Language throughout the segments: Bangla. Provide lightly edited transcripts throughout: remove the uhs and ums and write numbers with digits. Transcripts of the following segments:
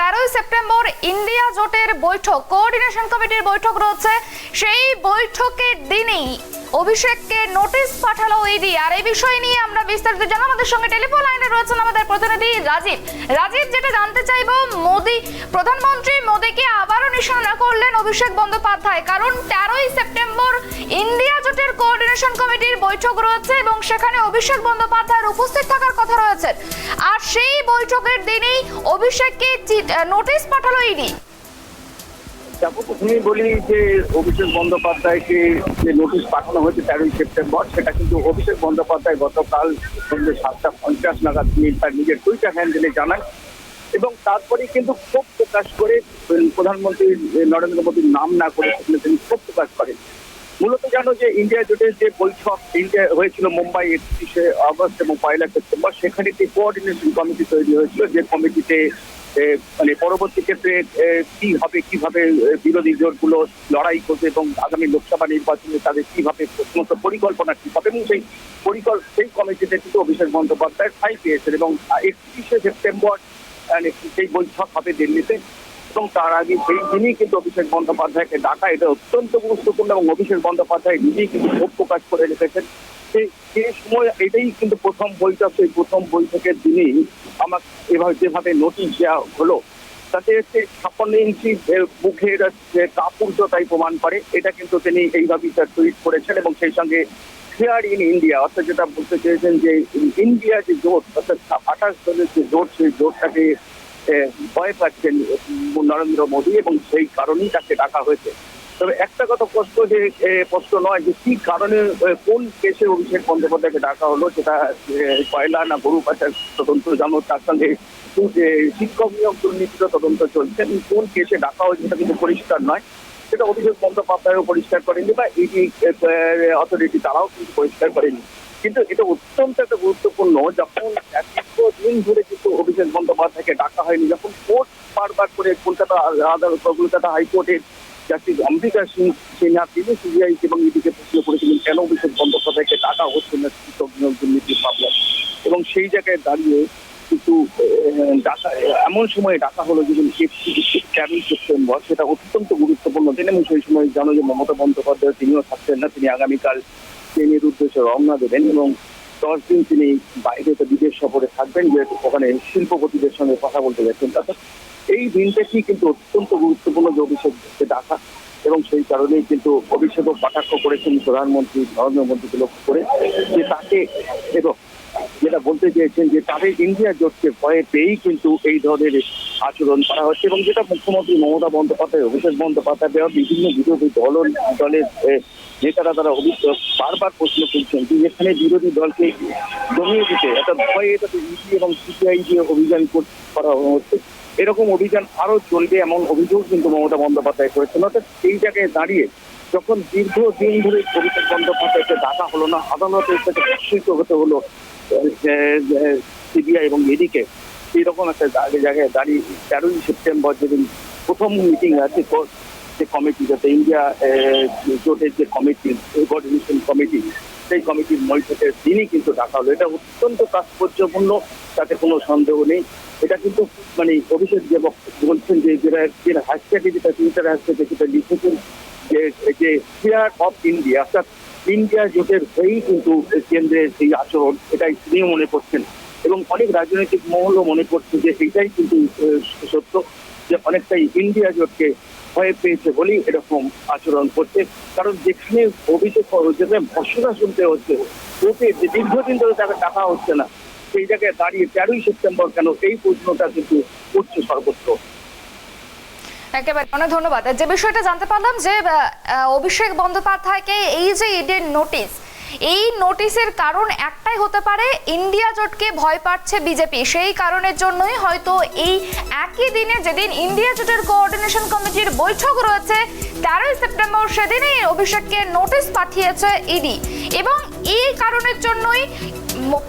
13ই সেপ্টেম্বর ইন্ডিয়া জোটের বৈঠক, কোঅর্ডিনেশন কমিটির বৈঠক রয়েছে। সেই বৈঠকের দিনেই অভিষেককে নোটিশ পাঠালো ইডি। আর এই বিষয় নিয়ে আমরা বিস্তারিত জানাবো। আমাদের সঙ্গে টেলিফোন লাইনে রয়েছেন আমাদের প্রতিনিধি রাজীব। রাজীব, যেটা জানতে চাইবো, প্রধানমন্ত্রী মোদীকে আবারও নিশানা করলেন অভিষেক বন্দ্যোপাধ্যায়, কারণ 13ই সেপ্টেম্বর ইন্ডিয়া জোটের কোঅর্ডিনেশন কমিটির বৈঠক রয়েছে এবং সেখানে অভিষেক বন্দ্যোপাধ্যায়ের উপস্থিত থাকার কথা রয়েছে। আর সেই বৈঠকের দিনেই অভিষেককে নোটিশ পাঠালো ইডি। প্রথমেই বলি যে অভিষেক বন্দ্যোপাধ্যায়কে যে নোটিশ পাঠানো হয়েছে 13ই সেপ্টেম্বর, সেটা কিন্তু অভিষেক বন্দ্যোপাধ্যায় গতকাল সন্ধ্যে 7:50 নাগাদ তিনি তার নিজের টুইটার হ্যান্ডেলে জানান এবং তারপরে কিন্তু ক্ষোভ প্রকাশ করে প্রধানমন্ত্রী নরেন্দ্র মোদীর নাম না করে সেখানে তিনি ক্ষোভ প্রকাশ করেন। মূলত জানো যে ইন্ডিয়া জোটের যে বৈঠক ইন্ডিয়া হয়েছিল মুম্বাই 31শে আগস্ট এবং 1লা সেপ্টেম্বর, সেখানে একটি কোঅর্ডিনেশন কমিটি তৈরি হয়েছিল, যে কমিটিতে মানে পরবর্তী ক্ষেত্রে কি হবে, কিভাবে বিরোধী জোটগুলো লড়াই করবে এবং আগামী লোকসভা নির্বাচনে তাদের কিভাবে সমস্ত পরিকল্পনা কি হবে, এবং সেই কমিটিতে কিন্তু অভিষেক বন্দ্যোপাধ্যায় ঠাঁই পেয়েছেন এবং 31শে সেপ্টেম্বর সেই বৈঠক হবে দিল্লিতে। এবং তার আগে সেই দিনই কিন্তু অভিষেক বন্দ্যোপাধ্যায়কে ডাকা, এটা অত্যন্ত গুরুত্বপূর্ণ এবং অভিষেক বন্দ্যোপাধ্যায় নিজেই কিন্তু ক্ষোভ প্রকাশ করে রেখেছেন। যে সময় এটাই কিন্তু প্রথম বৈঠক, সেই প্রথম বৈঠকের দিনেই আমার এভাবে যেভাবে নোটিশ দেওয়া হলো, তাতে 56 ইঞ্চি মুখের কাপুরুষতাই প্রমাণ করে। এটা কিন্তু তিনি এইভাবেই তার টুইট করেছেন এবং সেই সঙ্গে ফেয়ার ইন ইন্ডিয়া, অর্থাৎ যেটা বলতে চেয়েছেন যে ইন্ডিয়া যে জোট, অর্থাৎ 28 দলের যে জোট, সেই জোটটাকে ভয় পাচ্ছেন নরেন্দ্র মোদী এবং সেই কারণেই তাকে ডাকা হয়েছে। তবে একটা কথা প্রশ্ন নয় যে কি কারণে, কোন কেসে অভিষেক বন্দ্যোপাধ্যায়কে ডাকা হলো, সেটা কয়লা না গরু পাচার তদন্ত জানো, তার সঙ্গে শিক্ষক নিয়োগ দুর্নীতির তদন্ত চলছে। কোন কেসে ডাকা হয়েছে সেটা কিন্তু পরিষ্কার নয়, সেটা অভিষেক বন্দ্যোপাধ্যায়ও পরিষ্কার করেনি বা ইডি অথরিটি তারাও কিন্তু পরিষ্কার করেনি। কিন্তু এটা অত্যন্ত একটা গুরুত্বপূর্ণ, যখন দিন ধরে কিন্তু অভিষেক বন্দ্যোপাধ্যায়কে ডাকা হয়নি, যখন কোর্ট বারবার করে কলকাতা হাইকোর্টের জাস্টিস অম্বিকা সিনহা তিনি সিবিআই এবং ইডিকে প্রশ্ন করেছিলেন কেন অভিষেক বন্দ্যোপাধ্যায়কে ডাকা হচ্ছে না শিক্ষক নিয়োগ দুর্নীতির মামলায়, এবং সেই জায়গায় দাঁড়িয়ে কিন্তু ডাকা এমন সময় ডাকা হলো যখন 13ই সেপ্টেম্বর, সেটা অত্যন্ত গুরুত্বপূর্ণ দিন। এবং সেই সময় জানো যে মমতা বন্দ্যোপাধ্যায় তিনিও থাকছেন না, তিনি আগামীকাল ট্রেনের উদ্দেশ্যে রওনা দেবেন এবং 10 দিন তিনি বাইরে বিদেশ সফরে থাকবেন, যেহেতু ওখানে শিল্পপতিদের সঙ্গে কথা বলতে যাচ্ছেন। অর্থাৎ এই দিনটাকে কিন্তু অত্যন্ত গুরুত্বপূর্ণ যে অভিষেককে ডাকা, এবং সেই কারণেই কিন্তু অভিষেকও কটাক্ষ করেছেন প্রধানমন্ত্রী নরেন্দ্র মোদীকে লক্ষ্য করে, যে তাকে এবং যেটা বলতে চেয়েছেন যে তাদের ইন্ডিয়া জোটকে ভয়ে পেয়েই কিন্তু এই ধরনের আচরণ করা হচ্ছে। এবং যেটা মুখ্যমন্ত্রী মমতা বন্দ্যোপাধ্যায়, অভিষেক বন্দ্যোপাধ্যায় বিভিন্ন বিরোধী দলের নেতারা তারা বারবার প্রশ্ন করছেন যে এখানে বিরোধী দলকে জমিয়ে দিতে একটা ভয়ে তাদের ইডি এবং সিবিআই দিয়ে অভিযান করা হচ্ছে, এরকম অভিযান আরো চলবে এমন অভিযোগ কিন্তু মমতা বন্দ্যোপাধ্যায় করেছেন। অর্থাৎ এই জায়গায় দাঁড়িয়ে যখন দীর্ঘদিন ধরে অভিষেক বন্দ্যোপাধ্যায়কে ডাকা হলো না, আদালতের সাথে প্রশ্নিত হতে হলো সিবিআই এবং ইডিকে, এইরকম একটা জায়গায় দাঁড়িয়ে 13ই সেপ্টেম্বর যেদিন প্রথম মিটিং আছে যে কমিটি, যাতে ইন্ডিয়া জোটের যে কমিটি, কোঅর্ডিনেশন কমিটি, সেই কমিটির বৈঠকের দিনই কিন্তু ডাকা হলো। এটা অত্যন্ত তাৎপর্যপূর্ণ, তাতে কোনো সন্দেহ নেই। এটা কিন্তু মানে অভিষেক যে বলছেন যে যেটা হ্যাশট্যাগে যেটা টুইটার হ্যাশট্যাগে যেটা লিখেছেন যে ফেয়ার অফ ইন্ডিয়া, অর্থাৎ ইন্ডিয়া জোটের হয়েই কিন্তু কেন্দ্রের এই আচরণ, এটাই তিনিও মনে করছেন এবং অনেক রাজনৈতিক মহলও মনে করছে যে এটাই কিন্তু সত্য, যে অনেকটাই ইন্ডিয়া জোটকে ভয় পেয়েছে বলেই এরকম আচরণ করছে। কারণ যেখানে অভিযোগ যেখানে ভর্সনা শুনতে হচ্ছে, ওকে যে দীর্ঘদিন ধরে তাকে ডাকা হচ্ছে না, সেই জায়গায় দাঁড়িয়ে 13ই সেপ্টেম্বর কেন, এই প্রশ্নটা কিন্তু উঠছে সর্বত্র। একেবারে অনেক ধন্যবাদ। যে বিষয়টা জানতে পারলাম যে অভিষেক বন্দ্যোপাধ্যায়কে এই যে ইডির নোটিশ, এই নোটিশের কারণ একটাই হতে পারে, ইন্ডিয়া জোটকে ভয় পাচ্ছে বিজেপি, সেই কারণের জন্যই হয়তো এই একই দিনে যেদিন ইন্ডিয়া জোটের কোঅর্ডিনেশন কমিটির বৈঠক রয়েছে 13ই সেপ্টেম্বর, সেদিনই অভিষেককে নোটিশ পাঠিয়েছে ইডি। এবং এই কারণের জন্যই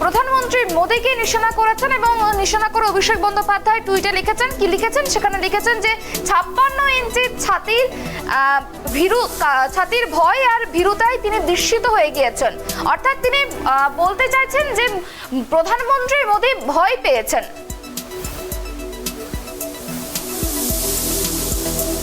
প্রধানমন্ত্রী মোদীকে নিশানা করেছেন এবং নিশানা করে অভিষেক বন্দ্যোপাধ্যায় টুইটে লিখেছেন, কি লিখেছেন সেখানে লিখেছেন যে 56 ইঞ্চি ছাতির ভয় আর ভীরুতায় তিনি বিস্মিত হয়ে গিয়েছেন। অর্থাৎ তিনি বলতে চাইছেন যে প্রধানমন্ত্রী মোদী ভয় পেয়েছেন।